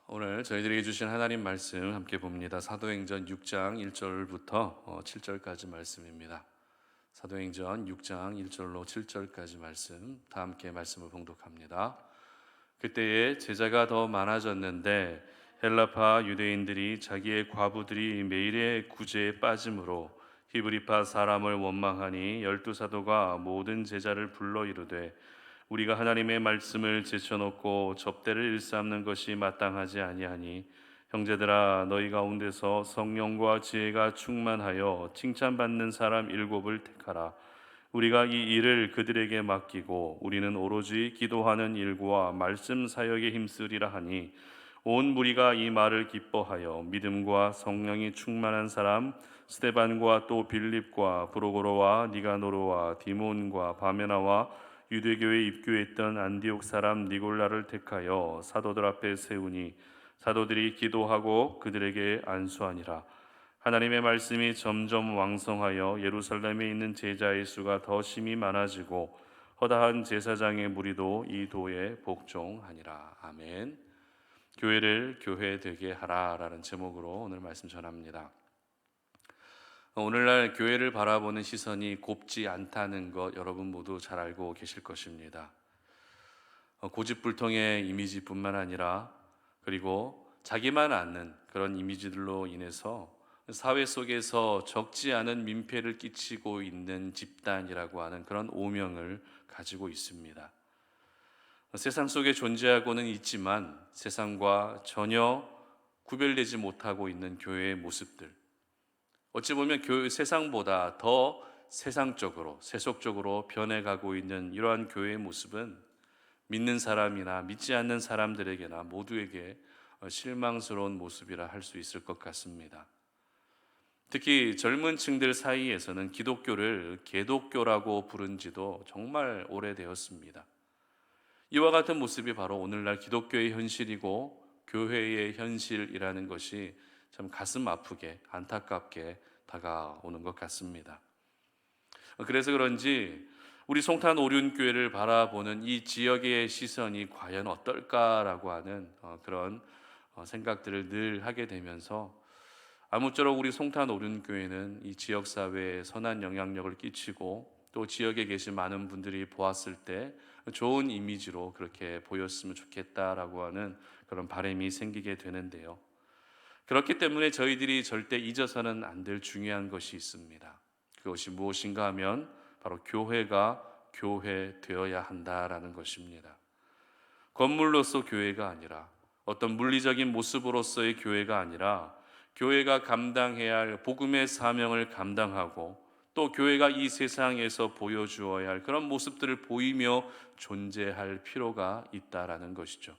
오늘 저희들에게 주신 하나님 말씀 함께 봅니다. 사도행전 6장 1절부터 7절까지 말씀입니다. 사도행전 6장 1절로 7절까지 말씀 다 함께 말씀을 봉독합니다. 그때에 제자가 더 많아졌는데 헬라파 유대인들이 자기의 과부들이 매일의 구제에 빠짐으로 히브리파 사람을 원망하니 열두 사도가 모든 제자를 불러 이르되 우리가 하나님의 말씀을 제쳐놓고 접대를 일삼는 것이 마땅하지 아니하니 형제들아 너희 가운데서 성령과 지혜가 충만하여 칭찬받는 사람 7을 택하라. 우리가 이 일을 그들에게 맡기고 우리는 오로지 기도하는 일과 말씀 사역에 힘쓰리라 하니 온 무리가 이 말을 기뻐하여 믿음과 성령이 충만한 사람 스데반과 또 빌립과 브로고로와 니가노르와 디몬과 바메나와 유대교에 입교했던 안디옥 사람 니골라를 택하여 사도들 앞에 세우니 사도들이 기도하고 그들에게 안수하니라. 하나님의 말씀이 점점 왕성하여 예루살렘에 있는 제자의 수가 더 심히 많아지고 허다한 제사장의 무리도 이 도에 복종하니라. 아멘. 교회를 교회되게 하라라는 제목으로 오늘 말씀 전합니다. 오늘날 교회를 바라보는 시선이 곱지 않다는 것 여러분 모두 잘 알고 계실 것입니다. 고집불통의 이미지뿐만 아니라 그리고 자기만 아는 그런 이미지들로 인해서 사회 속에서 적지 않은 민폐를 끼치고 있는 집단이라고 하는 그런 오명을 가지고 있습니다. 세상 속에 존재하고는 있지만 세상과 전혀 구별되지 못하고 있는 교회의 모습들, 어찌 보면 세상보다 더 세상적으로 세속적으로 변해가고 있는 이러한 교회의 모습은 믿는 사람이나 믿지 않는 사람들에게나 모두에게 실망스러운 모습이라 할 수 있을 것 같습니다. 특히 젊은 층들 사이에서는 기독교를 개독교라고 부른 지도 정말 오래되었습니다. 이와 같은 모습이 바로 오늘날 기독교의 현실이고 교회의 현실이라는 것이 참 가슴 아프게 안타깝게 다가오는 것 같습니다. 그래서 그런지 우리 송탄 오륜교회를 바라보는 이 지역의 시선이 과연 어떨까라고 하는 그런 생각들을 늘 하게 되면서 아무쪼록 우리 송탄 오륜교회는 이 지역사회에 선한 영향력을 끼치고 또 지역에 계신 많은 분들이 보았을 때 좋은 이미지로 그렇게 보였으면 좋겠다라고 하는 그런 바람이 생기게 되는데요. 그렇기 때문에 저희들이 절대 잊어서는 안 될 중요한 것이 있습니다. 그것이 무엇인가 하면 바로 교회가 교회 되어야 한다라는 것입니다. 건물로서 교회가 아니라 어떤 물리적인 모습으로서의 교회가 아니라 교회가 감당해야 할 복음의 사명을 감당하고 또 교회가 이 세상에서 보여주어야 할 그런 모습들을 보이며 존재할 필요가 있다라는 것이죠.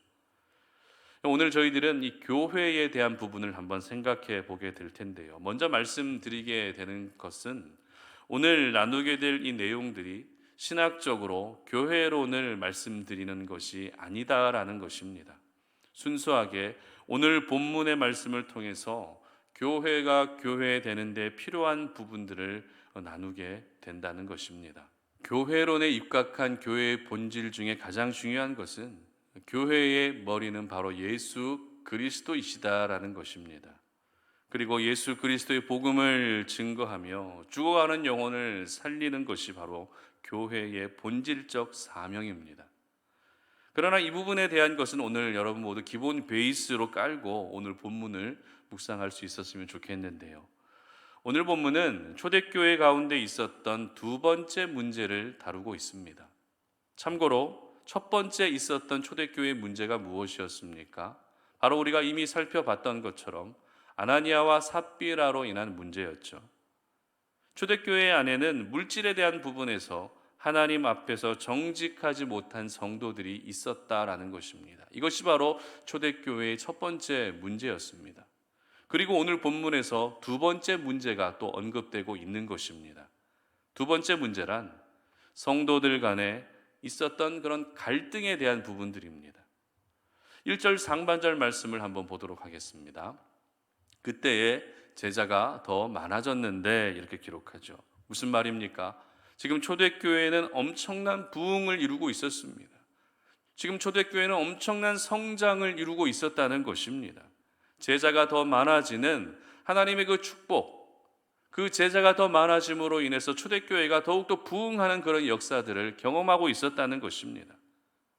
오늘 저희들은 이 교회에 대한 부분을 한번 생각해 보게 될 텐데요. 먼저 말씀드리게 되는 것은 오늘 나누게 될 이 내용들이 신학적으로 교회론을 말씀드리는 것이 아니다라는 것입니다. 순수하게 오늘 본문의 말씀을 통해서 교회가 교회되는 데 필요한 부분들을 나누게 된다는 것입니다. 교회론에 입각한 교회의 본질 중에 가장 중요한 것은 교회의 머리는 바로 예수 그리스도이시다라는 것입니다. 그리고 예수 그리스도의 복음을 증거하며 죽어가는 영혼을 살리는 것이 바로 교회의 본질적 사명입니다. 그러나 이 부분에 대한 것은 오늘 여러분 모두 기본 베이스로 깔고 오늘 본문을 묵상할 수 있었으면 좋겠는데요. 오늘 본문은 초대교회 가운데 있었던 두 번째 문제를 다루고 있습니다. 참고로 첫 번째 있었던 초대교회의 문제가 무엇이었습니까? 바로 우리가 이미 살펴봤던 것처럼 아나니아와 삽비라로 인한 문제였죠. 초대교회 안에는 물질에 대한 부분에서 하나님 앞에서 정직하지 못한 성도들이 있었다라는 것입니다. 이것이 바로 초대교회의 첫 번째 문제였습니다. 그리고 오늘 본문에서 두 번째 문제가 또 언급되고 있는 것입니다. 두 번째 문제란 성도들 간에 있었던 그런 갈등에 대한 부분들입니다. 1절 상반절 말씀을 한번 보도록 하겠습니다. 그때에 제자가 더 많아졌는데 이렇게 기록하죠. 무슨 말입니까? 지금 초대교회는 엄청난 부흥을 이루고 있었습니다. 지금 초대교회는 엄청난 성장을 이루고 있었다는 것입니다. 제자가 더 많아지는 하나님의 그 축복, 그 제자가 더 많아짐으로 인해서 초대교회가 더욱더 부흥하는 그런 역사들을 경험하고 있었다는 것입니다.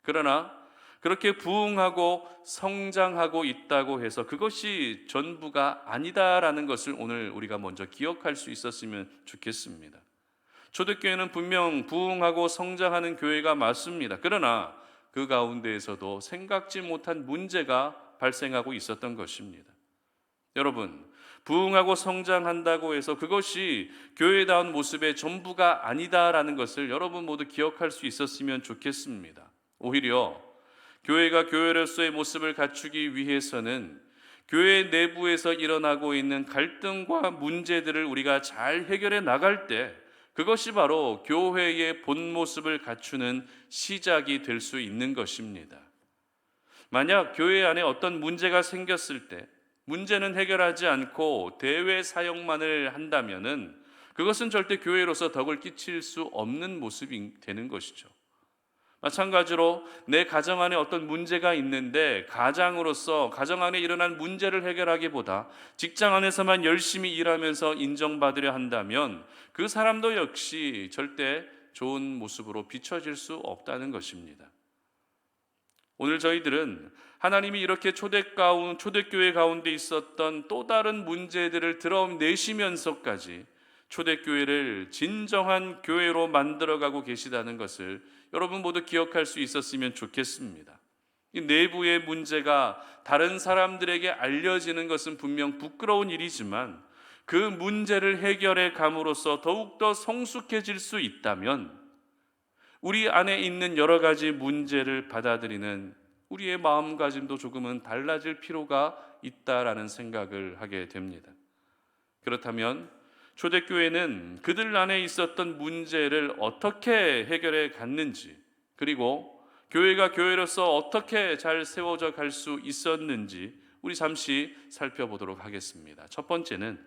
그러나 그렇게 부흥하고 성장하고 있다고 해서 그것이 전부가 아니다라는 것을 오늘 우리가 먼저 기억할 수 있었으면 좋겠습니다. 초대교회는 분명 부흥하고 성장하는 교회가 맞습니다. 그러나 그 가운데에서도 생각지 못한 문제가 발생하고 있었던 것입니다. 여러분, 부흥하고 성장한다고 해서 그것이 교회다운 모습의 전부가 아니다라는 것을 여러분 모두 기억할 수 있었으면 좋겠습니다. 오히려 교회가 교회로서의 모습을 갖추기 위해서는 교회 내부에서 일어나고 있는 갈등과 문제들을 우리가 잘 해결해 나갈 때 그것이 바로 교회의 본 모습을 갖추는 시작이 될 수 있는 것입니다. 만약 교회 안에 어떤 문제가 생겼을 때 문제는 해결하지 않고 대외 사용만을 한다면은 그것은 절대 교회로서 덕을 끼칠 수 없는 모습이 되는 것이죠. 마찬가지로 내 가정 안에 어떤 문제가 있는데 가장으로서 가정 안에 일어난 문제를 해결하기보다 직장 안에서만 열심히 일하면서 인정받으려 한다면 그 사람도 역시 절대 좋은 모습으로 비춰질 수 없다는 것입니다. 오늘 저희들은 하나님이 이렇게 초대교회 가운데 있었던 또 다른 문제들을 드러내시면서까지 초대교회를 진정한 교회로 만들어가고 계시다는 것을 여러분 모두 기억할 수 있었으면 좋겠습니다. 이 내부의 문제가 다른 사람들에게 알려지는 것은 분명 부끄러운 일이지만 그 문제를 해결해 감으로써 더욱더 성숙해질 수 있다면 우리 안에 있는 여러 가지 문제를 받아들이는 우리의 마음가짐도 조금은 달라질 필요가 있다라는 생각을 하게 됩니다. 그렇다면 초대교회는 그들 안에 있었던 문제를 어떻게 해결해 갔는지, 그리고 교회가 교회로서 어떻게 잘 세워져 갈 수 있었는지 우리 잠시 살펴보도록 하겠습니다. 첫 번째는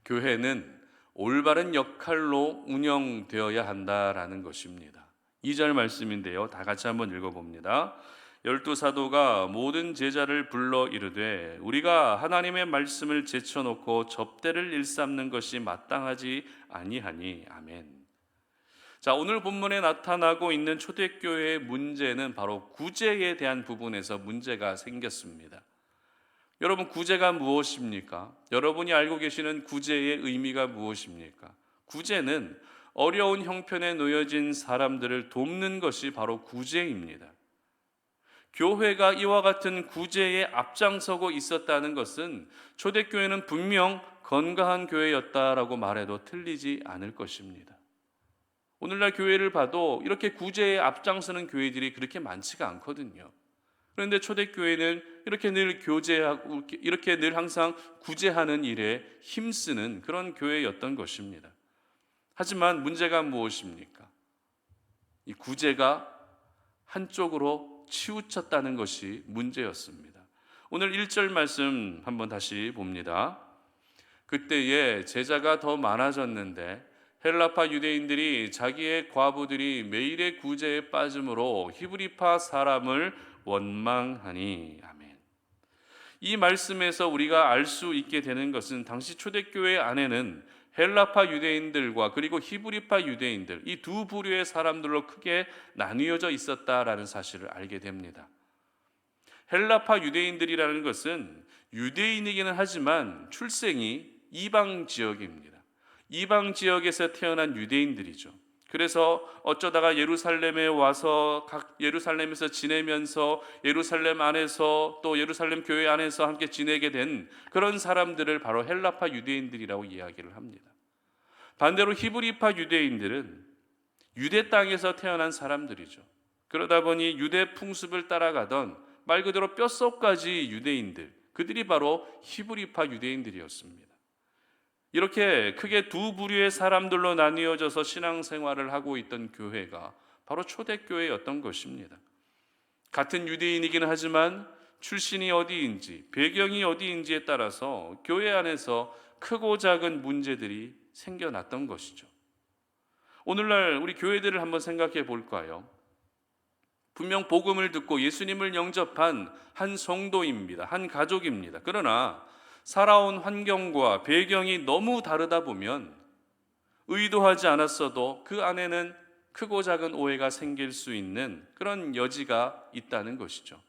교회는 올바른 역할로 운영되어야 한다라는 것입니다. 2절 말씀인데요. 다 같이 한번 읽어봅니다. 12사도가 모든 제자를 불러 이르되 우리가 하나님의 말씀을 제쳐놓고 접대를 일삼는 것이 마땅하지 아니하니. 아멘. 자, 오늘 본문에 나타나고 있는 초대교회의 문제는 바로 구제에 대한 부분에서 문제가 생겼습니다. 여러분, 구제가 무엇입니까? 여러분이 알고 계시는 구제의 의미가 무엇입니까? 구제는 어려운 형편에 놓여진 사람들을 돕는 것이 바로 구제입니다. 교회가 이와 같은 구제에 앞장서고 있었다는 것은 초대교회는 분명 건강한 교회였다라고 말해도 틀리지 않을 것입니다. 오늘날 교회를 봐도 이렇게 구제에 앞장서는 교회들이 그렇게 많지가 않거든요. 그런데 초대교회는 이렇게 늘 교제하고 이렇게 늘 항상 구제하는 일에 힘쓰는 그런 교회였던 것입니다. 하지만 문제가 무엇입니까? 이 구제가 한쪽으로 치우쳤다는 것이 문제였습니다. 오늘 1절 말씀 한번 다시 봅니다. 그때에 제자가 더 많아졌는데 헬라파 유대인들이 자기의 과부들이 매일의 구제에 빠짐으로 히브리파 사람을 원망하니. 아멘. 이 말씀에서 우리가 알 수 있게 되는 것은 당시 초대교회 안에는 헬라파 유대인들과 그리고 히브리파 유대인들, 이 두 부류의 사람들로 크게 나뉘어져 있었다라는 사실을 알게 됩니다. 헬라파 유대인들이라는 것은 유대인이기는 하지만 출생이 이방 지역입니다. 이방 지역에서 태어난 유대인들이죠. 그래서 어쩌다가 예루살렘에 와서 각 예루살렘에서 지내면서 예루살렘 안에서 또 예루살렘 교회 안에서 함께 지내게 된 그런 사람들을 바로 헬라파 유대인들이라고 이야기를 합니다. 반대로 히브리파 유대인들은 유대 땅에서 태어난 사람들이죠. 그러다 보니 유대 풍습을 따라가던 말 그대로 뼛속까지 유대인들, 그들이 바로 히브리파 유대인들이었습니다. 이렇게 크게 두 부류의 사람들로 나뉘어져서 신앙생활을 하고 있던 교회가 바로 초대교회였던 것입니다. 같은 유대인이기는 하지만 출신이 어디인지, 배경이 어디인지에 따라서 교회 안에서 크고 작은 문제들이 생겨났던 것이죠. 오늘날 우리 교회들을 한번 생각해 볼까요? 분명 복음을 듣고 예수님을 영접한 한 성도입니다. 한 가족입니다. 그러나 살아온 환경과 배경이 너무 다르다 보면 의도하지 않았어도 그 안에는 크고 작은 오해가 생길 수 있는 그런 여지가 있다는 것이죠.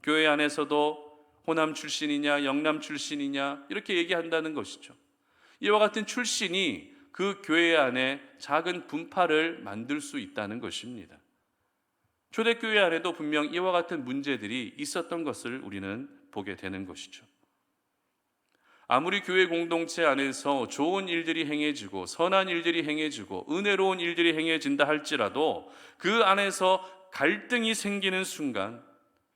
교회 안에서도 호남 출신이냐 영남 출신이냐 이렇게 얘기한다는 것이죠. 이와 같은 출신이 그 교회 안에 작은 분파를 만들 수 있다는 것입니다. 초대교회 안에도 분명 이와 같은 문제들이 있었던 것을 우리는 보게 되는 것이죠. 아무리 교회 공동체 안에서 좋은 일들이 행해지고 선한 일들이 행해지고 은혜로운 일들이 행해진다 할지라도 그 안에서 갈등이 생기는 순간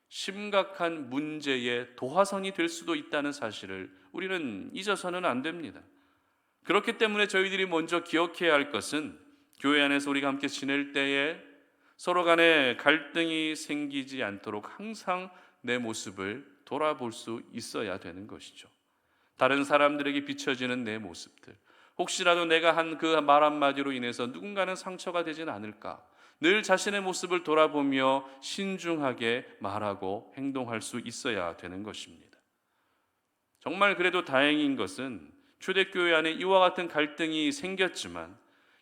심각한 문제의 도화선이 될 수도 있다는 사실을 우리는 잊어서는 안 됩니다. 그렇기 때문에 저희들이 먼저 기억해야 할 것은 교회 안에서 우리가 함께 지낼 때에 서로 간에 갈등이 생기지 않도록 항상 내 모습을 돌아볼 수 있어야 되는 것이죠. 다른 사람들에게 비춰지는 내 모습들, 혹시라도 내가 한 그 말 한마디로 인해서 누군가는 상처가 되진 않을까, 늘 자신의 모습을 돌아보며 신중하게 말하고 행동할 수 있어야 되는 것입니다. 정말 그래도 다행인 것은 초대교회 안에 이와 같은 갈등이 생겼지만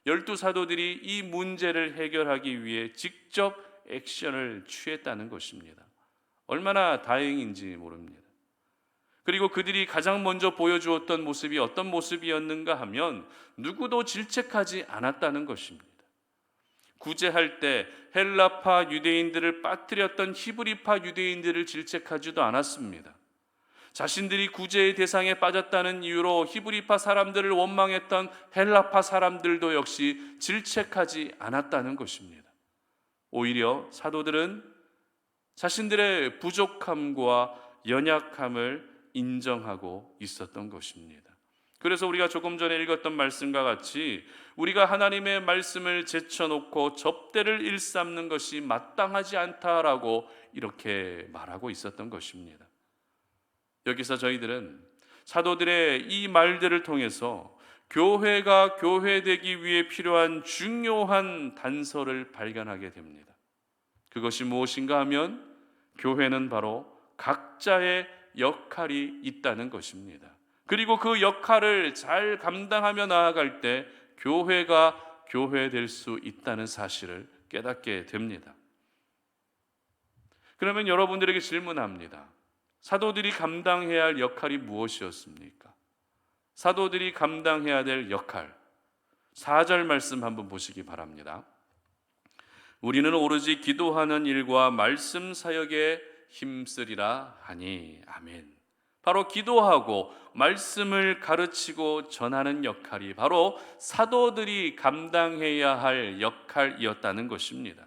12사도들이 이 문제를 해결하기 위해 직접 액션을 취했다는 것입니다. 얼마나 다행인지 모릅니다. 그리고 그들이 가장 먼저 보여주었던 모습이 어떤 모습이었는가 하면 누구도 질책하지 않았다는 것입니다. 구제할 때 헬라파 유대인들을 빠뜨렸던 히브리파 유대인들을 질책하지도 않았습니다. 자신들이 구제의 대상에 빠졌다는 이유로 히브리파 사람들을 원망했던 헬라파 사람들도 역시 질책하지 않았다는 것입니다. 오히려 사도들은 자신들의 부족함과 연약함을 인정하고 있었던 것입니다. 그래서 우리가 조금 전에 읽었던 말씀과 같이 우리가 하나님의 말씀을 제쳐놓고 접대를 일삼는 것이 마땅하지 않다라고 이렇게 말하고 있었던 것입니다. 여기서 저희들은 사도들의 이 말들을 통해서 교회가 교회되기 위해 필요한 중요한 단서를 발견하게 됩니다. 그것이 무엇인가 하면 교회는 바로 각자의 역할이 있다는 것입니다. 그리고 그 역할을 잘 감당하며 나아갈 때 교회가 교회될 수 있다는 사실을 깨닫게 됩니다. 그러면 여러분들에게 질문합니다. 사도들이 감당해야 할 역할이 무엇이었습니까? 사도들이 감당해야 될 역할, 4절 말씀 한번 보시기 바랍니다. 우리는 오로지 기도하는 일과 말씀 사역에 힘쓰리라 하니. 아멘. 바로 기도하고 말씀을 가르치고 전하는 역할이 바로 사도들이 감당해야 할 역할이었다는 것입니다.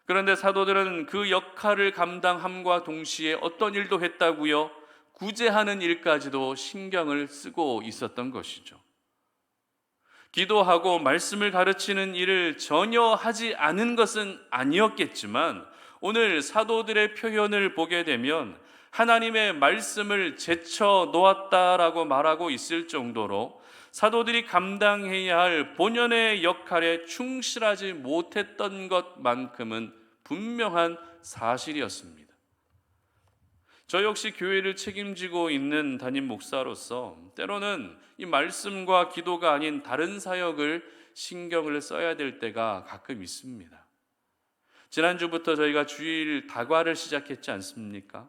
그런데 사도들은 그 역할을 감당함과 동시에 어떤 일도 했다고요? 구제하는 일까지도 신경을 쓰고 있었던 것이죠. 기도하고 말씀을 가르치는 일을 전혀 하지 않은 것은 아니었겠지만 오늘 사도들의 표현을 보게 되면 하나님의 말씀을 제쳐 놓았다라고 말하고 있을 정도로 사도들이 감당해야 할 본연의 역할에 충실하지 못했던 것만큼은 분명한 사실이었습니다. 저 역시 교회를 책임지고 있는 담임 목사로서 때로는 이 말씀과 기도가 아닌 다른 사역을 신경을 써야 될 때가 가끔 있습니다. 지난주부터 저희가 주일 다과를 시작했지 않습니까?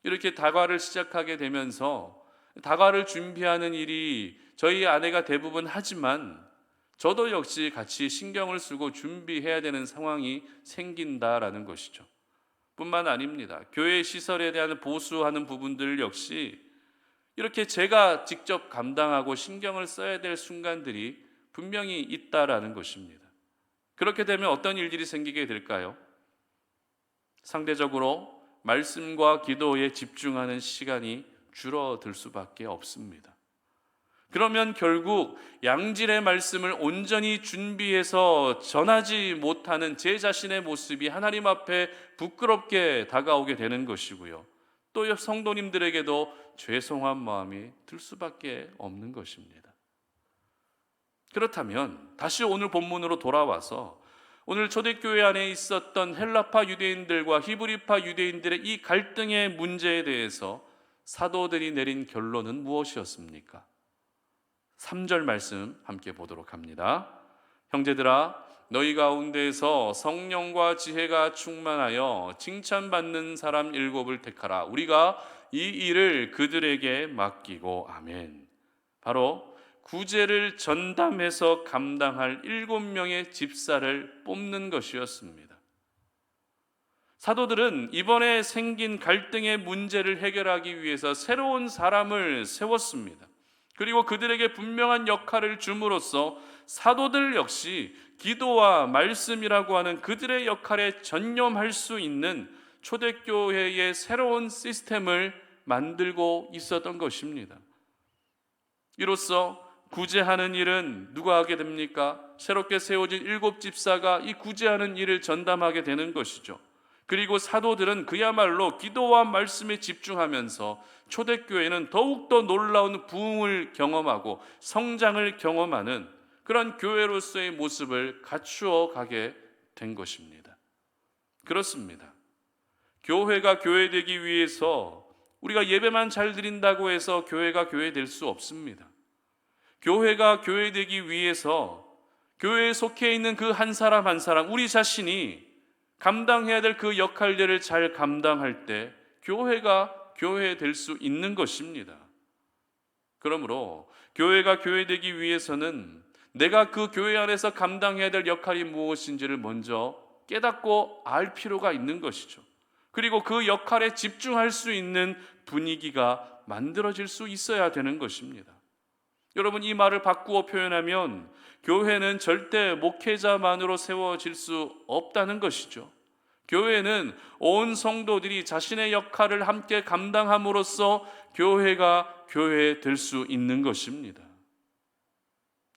이렇게 다과를 시작하게 되면서 다과를 준비하는 일이 저희 아내가 대부분 하지만 저도 역시 같이 신경을 쓰고 준비해야 되는 상황이 생긴다라는 것이죠. 뿐만 아닙니다. 교회 시설에 대한 보수하는 부분들 역시 이렇게 제가 직접 감당하고 신경을 써야 될 순간들이 분명히 있다라는 것입니다. 그렇게 되면 어떤 일들이 생기게 될까요? 상대적으로 말씀과 기도에 집중하는 시간이 줄어들 수밖에 없습니다. 그러면 결국 양질의 말씀을 온전히 준비해서 전하지 못하는 제 자신의 모습이 하나님 앞에 부끄럽게 다가오게 되는 것이고요. 또 성도님들에게도 죄송한 마음이 들 수밖에 없는 것입니다. 그렇다면 다시 오늘 본문으로 돌아와서 오늘 초대교회 안에 있었던 헬라파 유대인들과 히브리파 유대인들의 이 갈등의 문제에 대해서 사도들이 내린 결론은 무엇이었습니까? 3절 말씀 함께 보도록 합니다. 형제들아, 너희 가운데에서 성령과 지혜가 충만하여 칭찬받는 사람 7을 택하라. 우리가 이 일을 그들에게 맡기고. 아멘. 바로 구제를 전담해서 감당할 7명의 집사를 뽑는 것이었습니다. 사도들은 이번에 생긴 갈등의 문제를 해결하기 위해서 새로운 사람을 세웠습니다. 그리고 그들에게 분명한 역할을 줌으로써 사도들 역시 기도와 말씀이라고 하는 그들의 역할에 전념할 수 있는 초대교회의 새로운 시스템을 만들고 있었던 것입니다. 이로써 구제하는 일은 누가 하게 됩니까? 새롭게 세워진 7집사가 이 구제하는 일을 전담하게 되는 것이죠. 그리고 사도들은 그야말로 기도와 말씀에 집중하면서 초대교회는 더욱더 놀라운 부흥을 경험하고 성장을 경험하는 그런 교회로서의 모습을 갖추어 가게 된 것입니다. 그렇습니다. 교회가 교회되기 위해서 우리가 예배만 잘 드린다고 해서 교회가 교회될 수 없습니다. 교회가 교회되기 위해서 교회에 속해 있는 그 한 사람 한 사람, 우리 자신이 감당해야 될 그 역할들을 잘 감당할 때 교회가 교회될 수 있는 것입니다. 그러므로 교회가 교회되기 위해서는 내가 그 교회 안에서 감당해야 될 역할이 무엇인지를 먼저 깨닫고 알 필요가 있는 것이죠. 그리고 그 역할에 집중할 수 있는 분위기가 만들어질 수 있어야 되는 것입니다. 여러분, 이 말을 바꾸어 표현하면 교회는 절대 목회자만으로 세워질 수 없다는 것이죠. 교회는 온 성도들이 자신의 역할을 함께 감당함으로써 교회가 교회될 수 있는 것입니다.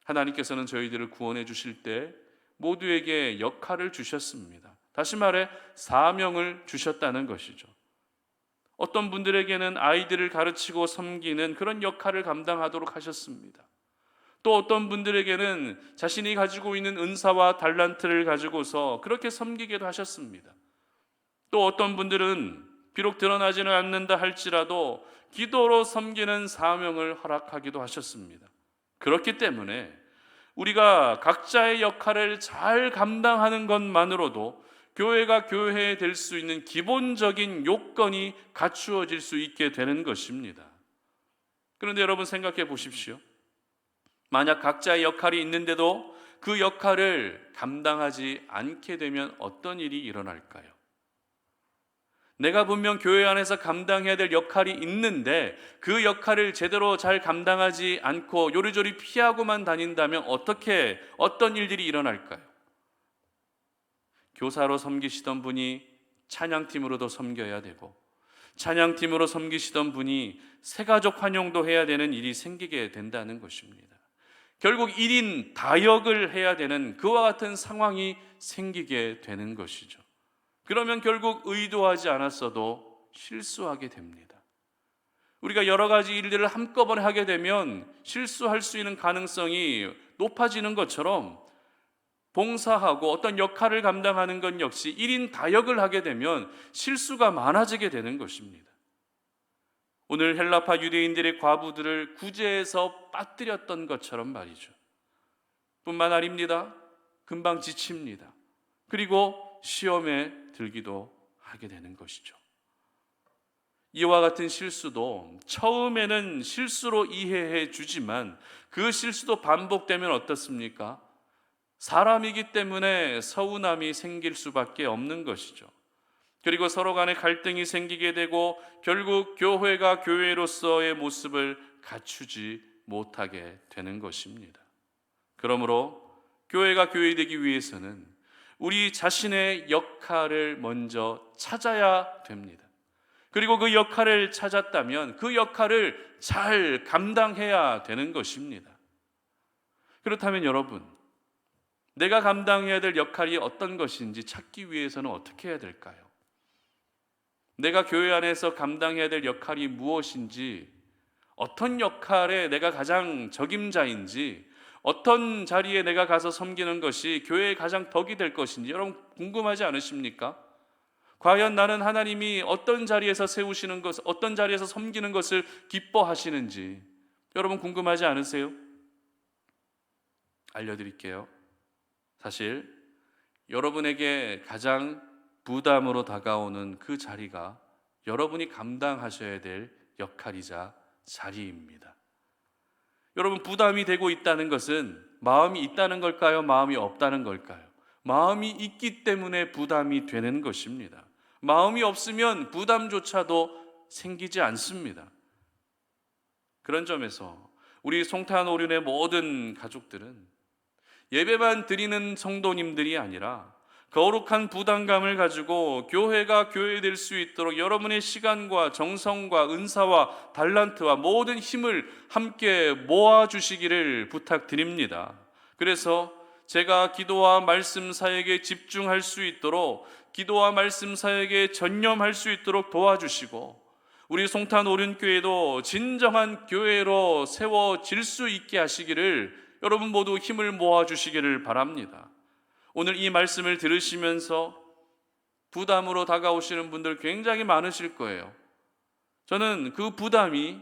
하나님께서는 저희들을 구원해 주실 때 모두에게 역할을 주셨습니다. 다시 말해 사명을 주셨다는 것이죠. 어떤 분들에게는 아이들을 가르치고 섬기는 그런 역할을 감당하도록 하셨습니다. 또 어떤 분들에게는 자신이 가지고 있는 은사와 달란트를 가지고서 그렇게 섬기기도 하셨습니다. 또 어떤 분들은 비록 드러나지는 않는다 할지라도 기도로 섬기는 사명을 허락하기도 하셨습니다. 그렇기 때문에 우리가 각자의 역할을 잘 감당하는 것만으로도 교회가 교회 될 수 있는 기본적인 요건이 갖추어질 수 있게 되는 것입니다. 그런데 여러분 생각해 보십시오. 만약 각자의 역할이 있는데도 그 역할을 감당하지 않게 되면 어떤 일이 일어날까요? 내가 분명 교회 안에서 감당해야 될 역할이 있는데 그 역할을 제대로 잘 감당하지 않고 요리조리 피하고만 다닌다면 어떤 일들이 일어날까요? 교사로 섬기시던 분이 찬양팀으로도 섬겨야 되고, 찬양팀으로 섬기시던 분이 새가족 환영도 해야 되는 일이 생기게 된다는 것입니다. 결국 1인 다역을 해야 되는 그와 같은 상황이 생기게 되는 것이죠. 그러면 결국 의도하지 않았어도 실수하게 됩니다. 우리가 여러 가지 일들을 한꺼번에 하게 되면 실수할 수 있는 가능성이 높아지는 것처럼 봉사하고 어떤 역할을 감당하는 것 역시 1인 다역을 하게 되면 실수가 많아지게 되는 것입니다. 오늘 헬라파 유대인들의 과부들을 구제해서 빠뜨렸던 것처럼 말이죠. 뿐만 아닙니다. 금방 지칩니다. 그리고 시험에 들기도 하게 되는 것이죠. 이와 같은 실수도 처음에는 실수로 이해해 주지만 그 실수도 반복되면 어떻습니까? 사람이기 때문에 서운함이 생길 수밖에 없는 것이죠. 그리고 서로 간에 갈등이 생기게 되고 결국 교회가 교회로서의 모습을 갖추지 못하게 되는 것입니다. 그러므로 교회가 교회되기 위해서는 우리 자신의 역할을 먼저 찾아야 됩니다. 그리고 그 역할을 찾았다면 그 역할을 잘 감당해야 되는 것입니다. 그렇다면 여러분, 내가 감당해야 될 역할이 어떤 것인지 찾기 위해서는 어떻게 해야 될까요? 내가 교회 안에서 감당해야 될 역할이 무엇인지, 어떤 역할에 내가 가장 적임자인지, 어떤 자리에 내가 가서 섬기는 것이 교회의 가장 덕이 될 것인지 여러분 궁금하지 않으십니까? 과연 나는 하나님이 어떤 자리에서 세우시는 것, 어떤 자리에서 섬기는 것을 기뻐하시는지 여러분 궁금하지 않으세요? 알려드릴게요. 사실 여러분에게 가장 부담으로 다가오는 그 자리가 여러분이 감당하셔야 될 역할이자 자리입니다. 여러분, 부담이 되고 있다는 것은 마음이 있다는 걸까요? 마음이 없다는 걸까요? 마음이 있기 때문에 부담이 되는 것입니다. 마음이 없으면 부담조차도 생기지 않습니다. 그런 점에서 우리 송탄오륜의 모든 가족들은 예배만 드리는 성도님들이 아니라 거룩한 부담감을 가지고 교회가 교회될 수 있도록 여러분의 시간과 정성과 은사와 달란트와 모든 힘을 함께 모아주시기를 부탁드립니다. 그래서 제가 기도와 말씀 사역에 집중할 수 있도록, 기도와 말씀 사역에 전념할 수 있도록 도와주시고, 우리 송탄오륜교회도 진정한 교회로 세워질 수 있게 하시기를 여러분 모두 힘을 모아주시기를 바랍니다. 오늘 이 말씀을 들으시면서 부담으로 다가오시는 분들 굉장히 많으실 거예요. 저는 그 부담이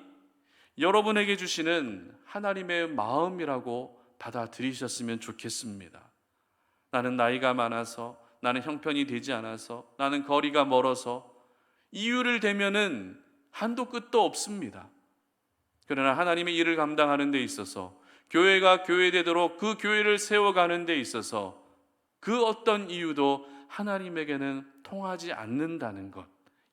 여러분에게 주시는 하나님의 마음이라고 받아들이셨으면 좋겠습니다. 나는 나이가 많아서, 나는 형편이 되지 않아서, 나는 거리가 멀어서, 이유를 대면은 한도 끝도 없습니다. 그러나 하나님의 일을 감당하는 데 있어서, 교회가 교회되도록 그 교회를 세워가는 데 있어서 그 어떤 이유도 하나님에게는 통하지 않는다는 것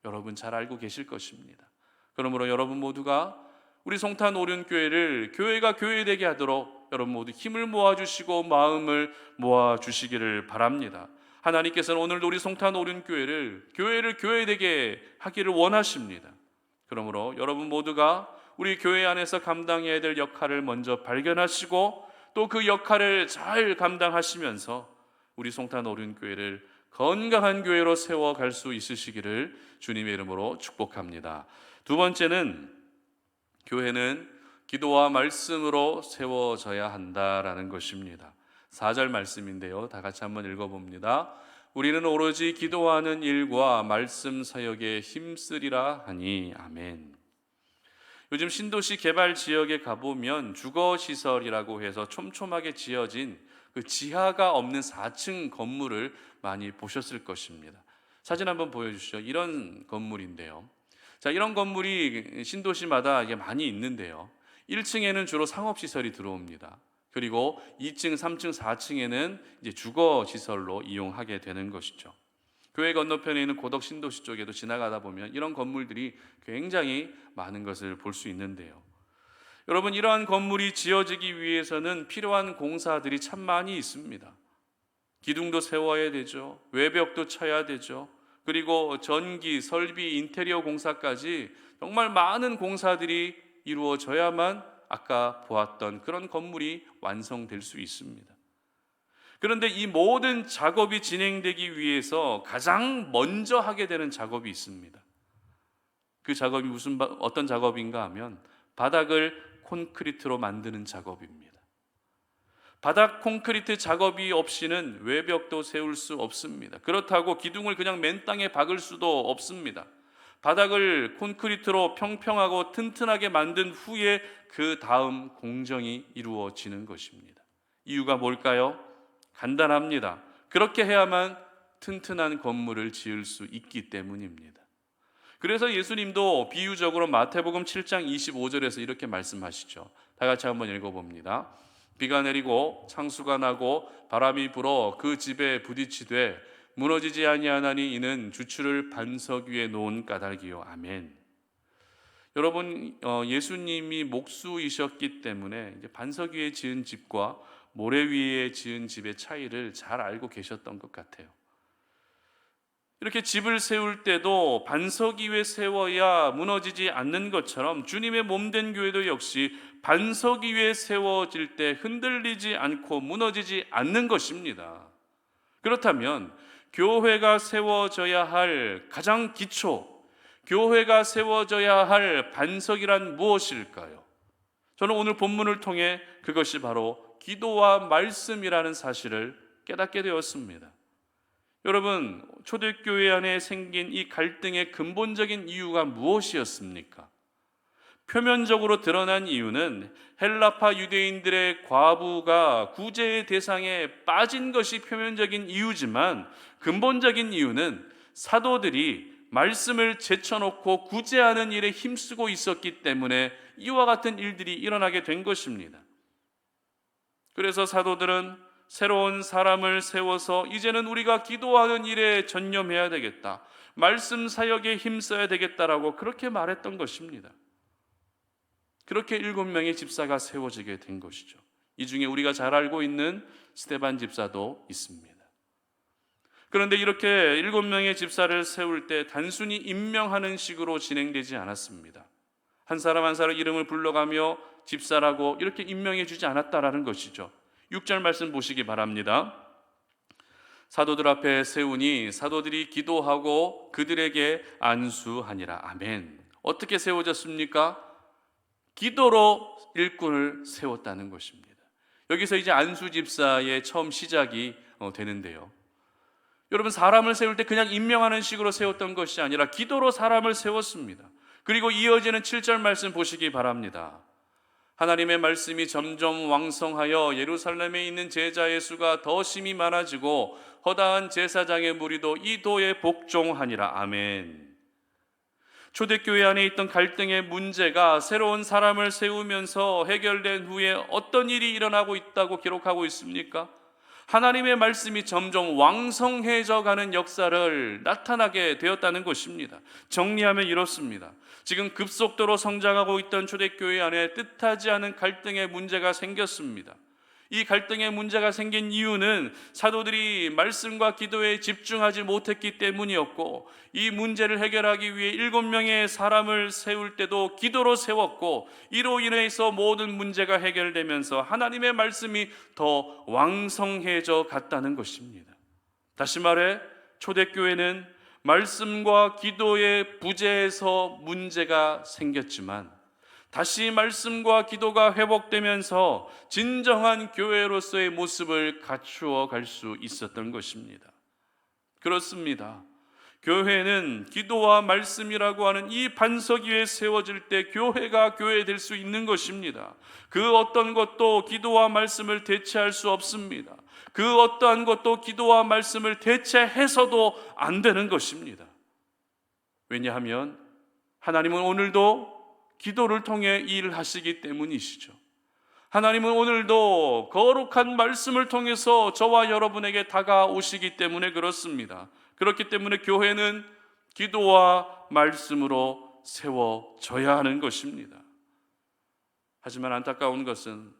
여러분 잘 알고 계실 것입니다. 그러므로 여러분 모두가 우리 송탄오륜교회를 교회가 교회되게 하도록 여러분 모두 힘을 모아주시고 마음을 모아주시기를 바랍니다. 하나님께서는 오늘도 우리 송탄오륜교회를 교회되게 하기를 원하십니다. 그러므로 여러분 모두가 우리 교회 안에서 감당해야 될 역할을 먼저 발견하시고 또 그 역할을 잘 감당하시면서 우리 송탄오륜교회를 건강한 교회로 세워갈 수 있으시기를 주님의 이름으로 축복합니다. 두 번째는 교회는 기도와 말씀으로 세워져야 한다라는 것입니다. 4절 말씀인데요, 다 같이 한번 읽어봅니다. 우리는 오로지 기도하는 일과 말씀 사역에 힘쓰리라 하니 아멘. 요즘 신도시 개발 지역에 가보면 주거시설이라고 해서 촘촘하게 지어진 그 지하가 없는 4층 건물을 많이 보셨을 것입니다. 사진 한번 보여주시죠. 이런 건물인데요. 자, 이런 건물이 신도시마다 이게 많이 있는데요. 1층에는 주로 상업시설이 들어옵니다. 그리고 2층, 3층, 4층에는 이제 주거시설로 이용하게 되는 것이죠. 교회 건너편에 있는 고덕 신도시 쪽에도 지나가다 보면 이런 건물들이 굉장히 많은 것을 볼 수 있는데요. 여러분, 이러한 건물이 지어지기 위해서는 필요한 공사들이 참 많이 있습니다. 기둥도 세워야 되죠. 외벽도 쳐야 되죠. 그리고 전기, 설비, 인테리어 공사까지 정말 많은 공사들이 이루어져야만 아까 보았던 그런 건물이 완성될 수 있습니다. 그런데 이 모든 작업이 진행되기 위해서 가장 먼저 하게 되는 작업이 있습니다. 그 작업이 어떤 작업인가 하면 바닥을 콘크리트로 만드는 작업입니다. 바닥 콘크리트 작업이 없이는 외벽도 세울 수 없습니다. 그렇다고 기둥을 그냥 맨 땅에 박을 수도 없습니다. 바닥을 콘크리트로 평평하고 튼튼하게 만든 후에 그 다음 공정이 이루어지는 것입니다. 이유가 뭘까요? 간단합니다. 그렇게 해야만 튼튼한 건물을 지을 수 있기 때문입니다. 그래서 예수님도 비유적으로 마태복음 7장 25절에서 이렇게 말씀하시죠. 다 같이 한번 읽어봅니다. 비가 내리고 창수가 나고 바람이 불어 그 집에 부딪히되 무너지지 아니하나니 이는 주추를 반석 위에 놓은 까닭이요. 아멘. 여러분, 예수님이 목수이셨기 때문에 이제 반석 위에 지은 집과 모래 위에 지은 집의 차이를 잘 알고 계셨던 것 같아요. 이렇게 집을 세울 때도 반석 위에 세워야 무너지지 않는 것처럼 주님의 몸된 교회도 역시 반석 위에 세워질 때 흔들리지 않고 무너지지 않는 것입니다. 그렇다면 교회가 세워져야 할 가장 기초, 교회가 세워져야 할 반석이란 무엇일까요? 저는 오늘 본문을 통해 그것이 바로 기도와 말씀이라는 사실을 깨닫게 되었습니다. 여러분, 초대교회 안에 생긴 이 갈등의 근본적인 이유가 무엇이었습니까? 표면적으로 드러난 이유는 헬라파 유대인들의 과부가 구제의 대상에 빠진 것이 표면적인 이유지만, 근본적인 이유는 사도들이 말씀을 제쳐놓고 구제하는 일에 힘쓰고 있었기 때문에 이와 같은 일들이 일어나게 된 것입니다. 그래서 사도들은 새로운 사람을 세워서 이제는 우리가 기도하는 일에 전념해야 되겠다, 말씀 사역에 힘써야 되겠다라고 그렇게 말했던 것입니다. 그렇게 7명의 집사가 세워지게 된 것이죠. 이 중에 우리가 잘 알고 있는 스데반 집사도 있습니다. 그런데 이렇게 7명의 집사를 세울 때 단순히 임명하는 식으로 진행되지 않았습니다. 한 사람 한 사람 이름을 불러가며 집사라고 이렇게 임명해 주지 않았다라는 것이죠. 6절 말씀 보시기 바랍니다. 사도들 앞에 세우니 사도들이 기도하고 그들에게 안수하니라. 아멘. 어떻게 세워졌습니까? 기도로 일꾼을 세웠다는 것입니다. 여기서 이제 안수 집사의 처음 시작이 되는데요. 여러분, 사람을 세울 때 그냥 임명하는 식으로 세웠던 것이 아니라 기도로 사람을 세웠습니다. 그리고 이어지는 7절 말씀 보시기 바랍니다. 하나님의 말씀이 점점 왕성하여 예루살렘에 있는 제자의 수가 더 심히 많아지고 허다한 제사장의 무리도 이 도에 복종하니라. 아멘. 초대교회 안에 있던 갈등의 문제가 새로운 사람을 세우면서 해결된 후에 어떤 일이 일어나고 있다고 기록하고 있습니까? 하나님의 말씀이 점점 왕성해져 가는 역사를 나타나게 되었다는 것입니다. 정리하면 이렇습니다. 지금 급속도로 성장하고 있던 초대교회 안에 뜻하지 않은 갈등의 문제가 생겼습니다. 이 갈등의 문제가 생긴 이유는 사도들이 말씀과 기도에 집중하지 못했기 때문이었고, 이 문제를 해결하기 위해 7명의 사람을 세울 때도 기도로 세웠고, 이로 인해서 모든 문제가 해결되면서 하나님의 말씀이 더 왕성해져 갔다는 것입니다. 다시 말해 초대교회는 말씀과 기도의 부재에서 문제가 생겼지만 다시 말씀과 기도가 회복되면서 진정한 교회로서의 모습을 갖추어 갈 수 있었던 것입니다. 그렇습니다. 교회는 기도와 말씀이라고 하는 이 반석 위에 세워질 때 교회가 교회 될 수 있는 것입니다. 그 어떤 것도 기도와 말씀을 대체할 수 없습니다. 그 어떠한 것도 기도와 말씀을 대체해서도 안 되는 것입니다. 왜냐하면 하나님은 오늘도 기도를 통해 일을 하시기 때문이시죠. 하나님은 오늘도 거룩한 말씀을 통해서 저와 여러분에게 다가오시기 때문에 그렇습니다. 그렇기 때문에 교회는 기도와 말씀으로 세워져야 하는 것입니다. 하지만 안타까운 것은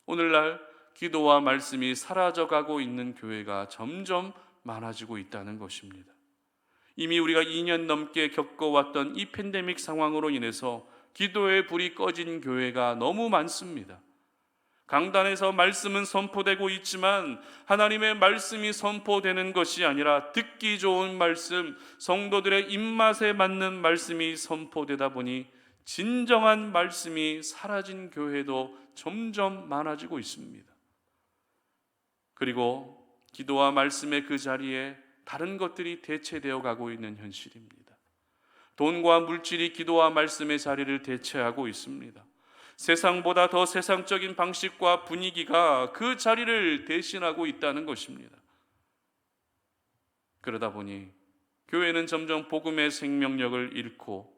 오늘날 기도와 말씀이 사라져가고 있는 교회가 점점 많아지고 있다는 것입니다. 이미 우리가 2년 넘게 겪어왔던 이 팬데믹 상황으로 인해서 기도의 불이 꺼진 교회가 너무 많습니다. 강단에서 말씀은 선포되고 있지만 하나님의 말씀이 선포되는 것이 아니라 듣기 좋은 말씀, 성도들의 입맛에 맞는 말씀이 선포되다 보니 진정한 말씀이 사라진 교회도 점점 많아지고 있습니다. 그리고 기도와 말씀의 그 자리에 다른 것들이 대체되어 가고 있는 현실입니다. 돈과 물질이 기도와 말씀의 자리를 대체하고 있습니다. 세상보다 더 세상적인 방식과 분위기가 그 자리를 대신하고 있다는 것입니다. 그러다 보니 교회는 점점 복음의 생명력을 잃고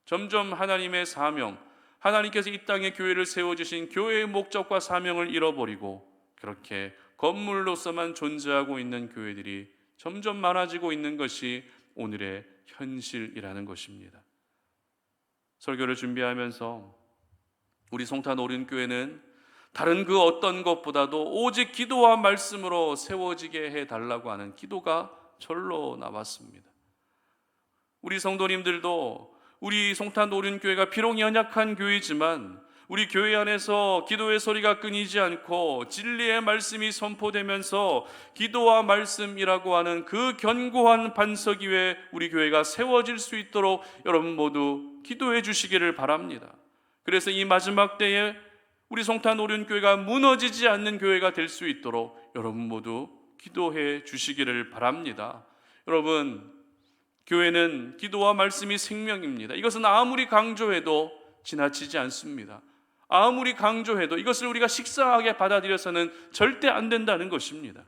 점점 하나님의 사명, 하나님께서 이 땅에 교회를 세워주신 교회의 목적과 사명을 잃어버리고 그렇게 건물로서만 존재하고 있는 교회들이 점점 많아지고 있는 것이 오늘의 현실이라는 것입니다. 설교를 준비하면서 우리 송탄 오륜교회는 다른 그 어떤 것보다도 오직 기도와 말씀으로 세워지게 해달라고 하는 기도가 절로 나왔습니다. 우리 성도님들도 우리 송탄 오륜교회가 비록 연약한 교회지만 우리 교회 안에서 기도의 소리가 끊이지 않고 진리의 말씀이 선포되면서 기도와 말씀이라고 하는 그 견고한 반석 위에 우리 교회가 세워질 수 있도록 여러분 모두 기도해 주시기를 바랍니다. 그래서 이 마지막 때에 우리 송탄 오륜교회가 무너지지 않는 교회가 될 수 있도록 여러분 모두 기도해 주시기를 바랍니다. 여러분, 교회는 기도와 말씀이 생명입니다. 이것은 아무리 강조해도 지나치지 않습니다. 아무리 강조해도 이것을 우리가 식상하게 받아들여서는 절대 안 된다는 것입니다.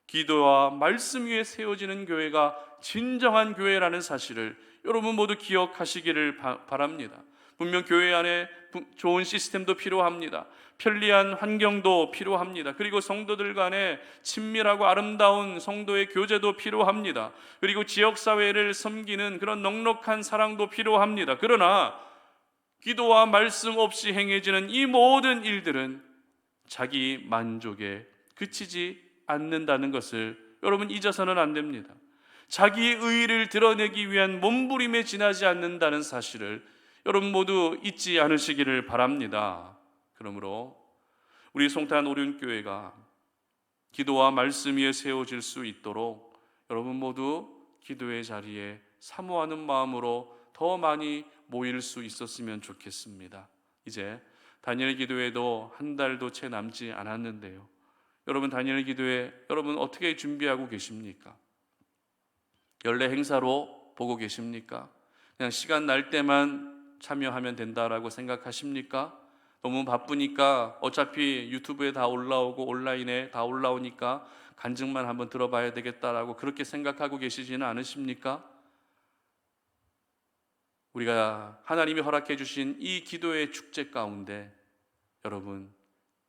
기도와 말씀 위에 세워지는 교회가 진정한 교회라는 사실을 여러분 모두 기억하시기를 바랍니다. 분명 교회 안에 좋은 시스템도 필요합니다. 편리한 환경도 필요합니다. 그리고 성도들 간에 친밀하고 아름다운 성도의 교제도 필요합니다. 그리고 지역사회를 섬기는 그런 넉넉한 사랑도 필요합니다. 그러나 기도와 말씀 없이 행해지는 이 모든 일들은 자기 만족에 그치지 않는다는 것을 여러분 잊어서는 안 됩니다. 자기의 의의를 드러내기 위한 몸부림에 지나지 않는다는 사실을 여러분 모두 잊지 않으시기를 바랍니다. 그러므로 우리 송탄 오륜교회가 기도와 말씀 위에 세워질 수 있도록 여러분 모두 기도의 자리에 사모하는 마음으로 더 많이 모일 수 있었으면 좋겠습니다. 이제 다니엘 기도회도 한 달도 채 남지 않았는데요. 여러분, 다니엘 기도회 여러분 어떻게 준비하고 계십니까? 연례 행사로 보고 계십니까? 그냥 시간 날 때만 참여하면 된다라고 생각하십니까? 너무 바쁘니까 어차피 유튜브에 다 올라오고 온라인에 다 올라오니까 간증만 한번 들어봐야 되겠다라고 그렇게 생각하고 계시지는 않으십니까? 우리가 하나님이 허락해 주신 이 기도의 축제 가운데 여러분,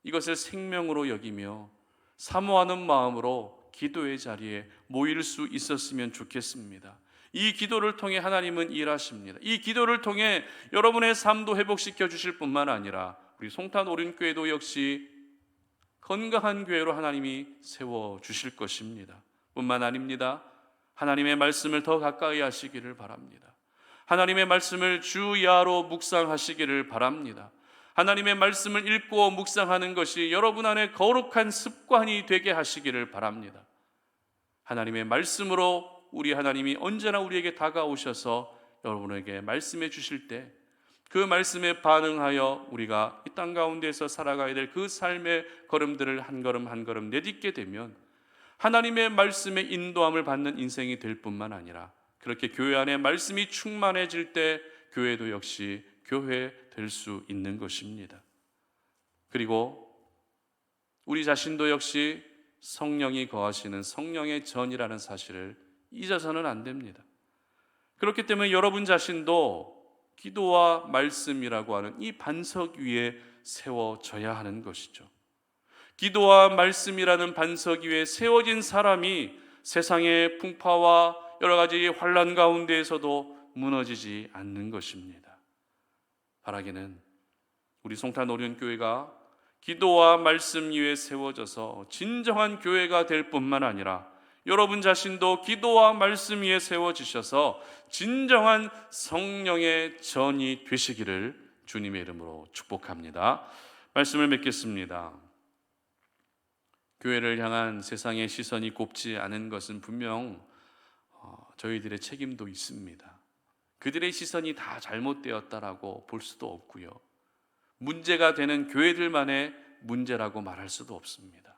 이것을 생명으로 여기며 사모하는 마음으로 기도의 자리에 모일 수 있었으면 좋겠습니다. 이 기도를 통해 하나님은 일하십니다. 이 기도를 통해 여러분의 삶도 회복시켜 주실 뿐만 아니라 우리 송탄 오륜교회도 역시 건강한 교회로 하나님이 세워 주실 것입니다. 뿐만 아닙니다. 하나님의 말씀을 더 가까이 하시기를 바랍니다. 하나님의 말씀을 주야로 묵상하시기를 바랍니다. 하나님의 말씀을 읽고 묵상하는 것이 여러분 안에 거룩한 습관이 되게 하시기를 바랍니다. 하나님의 말씀으로 우리 하나님이 언제나 우리에게 다가오셔서 여러분에게 말씀해 주실 때 그 말씀에 반응하여 우리가 이 땅 가운데서 살아가야 될 그 삶의 걸음들을 한 걸음 한 걸음 내딛게 되면 하나님의 말씀에 인도함을 받는 인생이 될 뿐만 아니라 그렇게 교회 안에 말씀이 충만해질 때 교회도 역시 교회 될 수 있는 것입니다. 그리고 우리 자신도 역시 성령이 거하시는 성령의 전이라는 사실을 잊어서는 안 됩니다. 그렇기 때문에 여러분 자신도 기도와 말씀이라고 하는 이 반석 위에 세워져야 하는 것이죠. 기도와 말씀이라는 반석 위에 세워진 사람이 세상의 풍파와 여러 가지 환난 가운데에서도 무너지지 않는 것입니다. 바라기는 우리 송탄 오륜교회가 기도와 말씀 위에 세워져서 진정한 교회가 될 뿐만 아니라 여러분 자신도 기도와 말씀 위에 세워지셔서 진정한 성령의 전이 되시기를 주님의 이름으로 축복합니다. 말씀을 맺겠습니다. 교회를 향한 세상의 시선이 곱지 않은 것은 분명 저희들의 책임도 있습니다. 그들의 시선이 다 잘못되었다라고 볼 수도 없고요. 문제가 되는 교회들만의 문제라고 말할 수도 없습니다.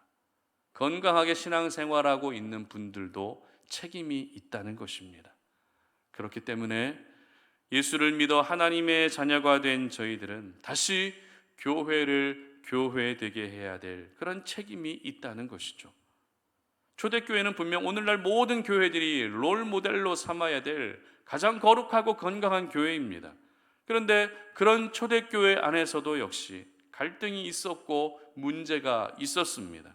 건강하게 신앙생활하고 있는 분들도 책임이 있다는 것입니다. 그렇기 때문에 예수를 믿어 하나님의 자녀가 된 저희들은 다시 교회를 교회되게 해야 될 그런 책임이 있다는 것이죠. 초대교회는 분명 오늘날 모든 교회들이 롤모델로 삼아야 될 가장 거룩하고 건강한 교회입니다. 그런데 그런 초대교회 안에서도 역시 갈등이 있었고 문제가 있었습니다.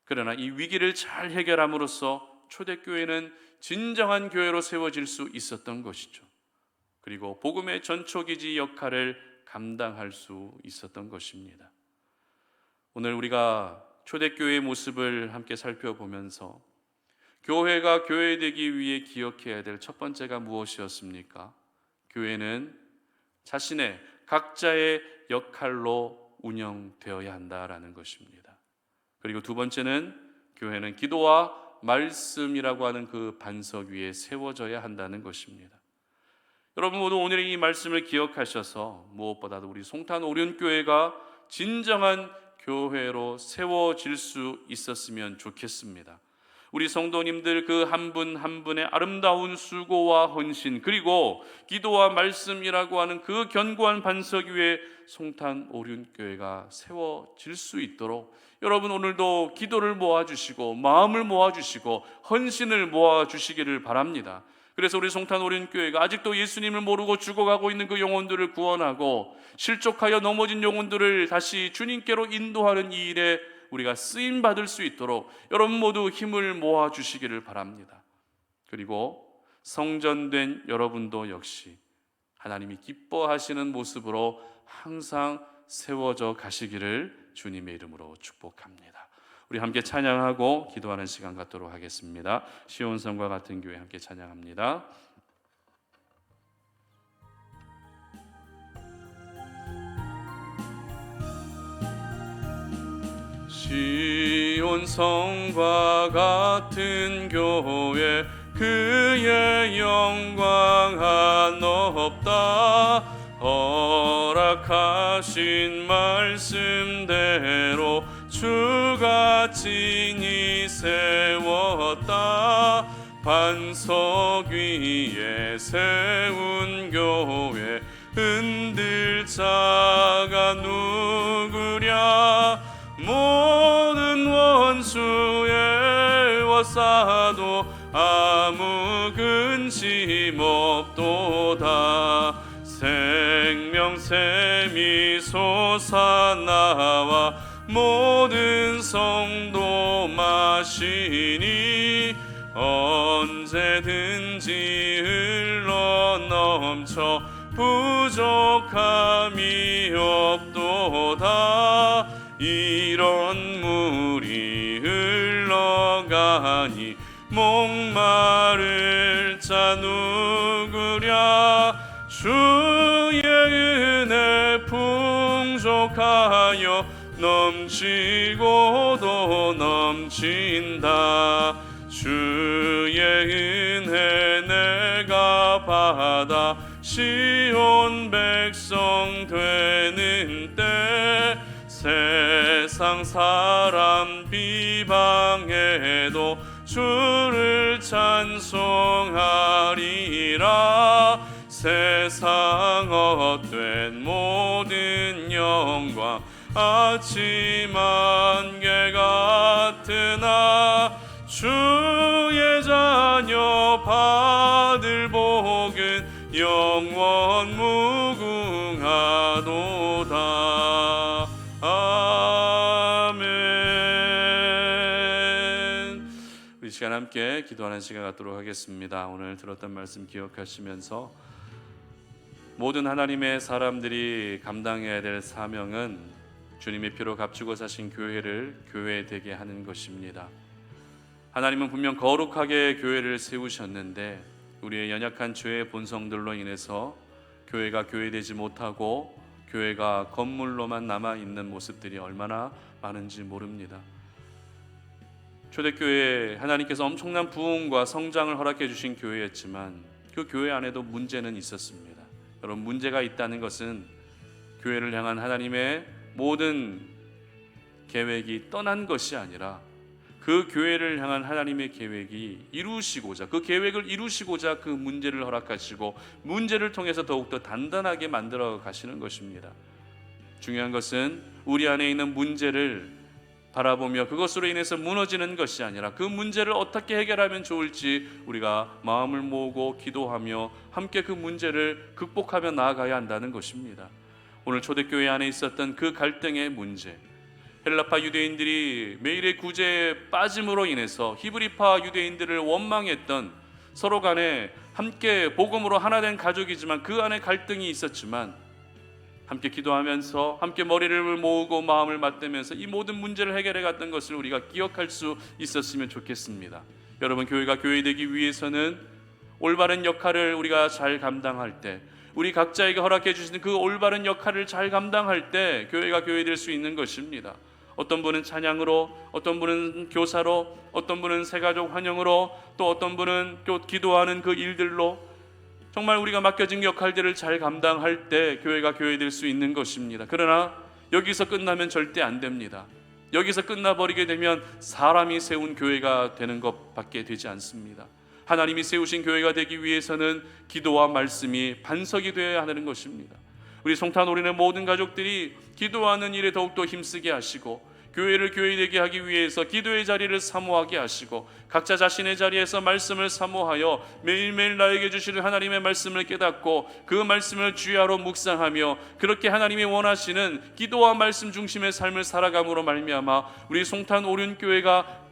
그러나 이 위기를 잘 해결함으로써 초대교회는 진정한 교회로 세워질 수 있었던 것이죠. 그리고 복음의 전초기지 역할을 감당할 수 있었던 것입니다. 오늘 우리가 초대교회의 모습을 함께 살펴보면서 교회가 교회되기 위해 기억해야 될 첫 번째가 무엇이었습니까? 교회는 자신의 각자의 역할로 운영되어야 한다라는 것입니다. 그리고 두 번째는 교회는 기도와 말씀이라고 하는 그 반석 위에 세워져야 한다는 것입니다. 여러분 모두 오늘의 이 말씀을 기억하셔서 무엇보다도 우리 송탄 오륜교회가 진정한 교회로 세워질 수 있었으면 좋겠습니다. 우리 성도님들 그 한 분 한 분의 아름다운 수고와 헌신, 그리고 기도와 말씀이라고 하는 그 견고한 반석 위에 송탄 오륜교회가 세워질 수 있도록 여러분 오늘도 기도를 모아주시고 마음을 모아주시고 헌신을 모아주시기를 바랍니다. 그래서 우리 송탄 오륜교회가 아직도 예수님을 모르고 죽어가고 있는 그 영혼들을 구원하고 실족하여 넘어진 영혼들을 다시 주님께로 인도하는 이 일에 우리가 쓰임 받을 수 있도록 여러분 모두 힘을 모아 주시기를 바랍니다. 그리고 성전된 여러분도 역시 하나님이 기뻐하시는 모습으로 항상 세워져 가시기를 주님의 이름으로 축복합니다. 우리 함께 찬양하고 기도하는 시간 갖도록 하겠습니다. 시온성과 같은 교회 함께 찬양합니다. 시온성과 같은 교회 그의 영광 한없다. 허락하신 말씀대로 주가 친히 세웠다. 반석 위에 세운 교회 흔들 자가 누구랴. 모든 원수의 워싸도 아무 근심 없도다. 생명샘이 솟아나와 모든 성도 마시니 언제든지 흘러넘쳐 부족함이 없도다. 이런 물이 흘러가니 목마를 자 누구랴. 주의 은혜 풍족하여 넘치고도 넘친다. 주의 은혜 내가 받아 시온 백성 되는 때 세상 사람 비방해도 주를 찬송하리라. 세상 헛된 모든 영광 아침 안개 같으나 주의 자녀 받을 복은 영원 무궁하도다. 아멘. 우리 시간 함께 기도하는 시간 갖도록 하겠습니다. 오늘 들었던 말씀 기억하시면서 모든 하나님의 사람들이 감당해야 될 사명은 주님의 피로 값주고 사신 교회를 교회되게 하는 것입니다. 하나님은 분명 거룩하게 교회를 세우셨는데 우리의 연약한 죄의 본성들로 인해서 교회가 교회되지 못하고 교회가 건물로만 남아있는 모습들이 얼마나 많은지 모릅니다. 초대교회 하나님께서 엄청난 부흥과 성장을 허락해 주신 교회였지만 그 교회 안에도 문제는 있었습니다. 여러분, 문제가 있다는 것은 교회를 향한 하나님의 모든 계획이 떠난 것이 아니라 그 교회를 향한 하나님의 계획이 이루시고자, 그 계획을 이루시고자 그 문제를 허락하시고 문제를 통해서 더욱더 단단하게 만들어 가시는 것입니다. 중요한 것은 우리 안에 있는 문제를 바라보며 그것으로 인해서 무너지는 것이 아니라 그 문제를 어떻게 해결하면 좋을지 우리가 마음을 모으고 기도하며 함께 그 문제를 극복하며 나아가야 한다는 것입니다. 오늘 초대교회 안에 있었던 그 갈등의 문제, 헬라파 유대인들이 매일의 구제에 빠짐으로 인해서 히브리파 유대인들을 원망했던, 서로 간에 함께 복음으로 하나 된 가족이지만 그 안에 갈등이 있었지만 함께 기도하면서 함께 머리를 모으고 마음을 맞대면서 이 모든 문제를 해결해 갔던 것을 우리가 기억할 수 있었으면 좋겠습니다. 여러분, 교회가 교회되기 위해서는 올바른 역할을 우리가 잘 감당할 때, 우리 각자에게 허락해 주시는 그 올바른 역할을 잘 감당할 때 교회가 교회될 수 있는 것입니다. 어떤 분은 찬양으로, 어떤 분은 교사로, 어떤 분은 새가족 환영으로, 또 어떤 분은 또 기도하는 그 일들로 정말 우리가 맡겨진 역할들을 잘 감당할 때 교회가 교회될 수 있는 것입니다. 그러나 여기서 끝나면 절대 안 됩니다. 여기서 끝나버리게 되면 사람이 세운 교회가 되는 것밖에 되지 않습니다. 하나님이 세우신 교회가 되기 위해서는 기도와 말씀이 반석이 되어야 하는 것입니다. 우리 송탄오륜의 모든 가족들이 기도하는 일에 더욱더 힘쓰게 하시고, 교회를 교회되게 하기 위해서 기도의 자리를 사모하게 하시고, 각자 자신의 자리에서 말씀을 사모하여 매일매일 나에게 주시는 하나님의 말씀을 깨닫고 그 말씀을 주야로 묵상하며 그렇게 하나님이 원하시는 기도와 말씀 중심의 삶을 살아감으로 말미암아 우리 송탄오륜교회가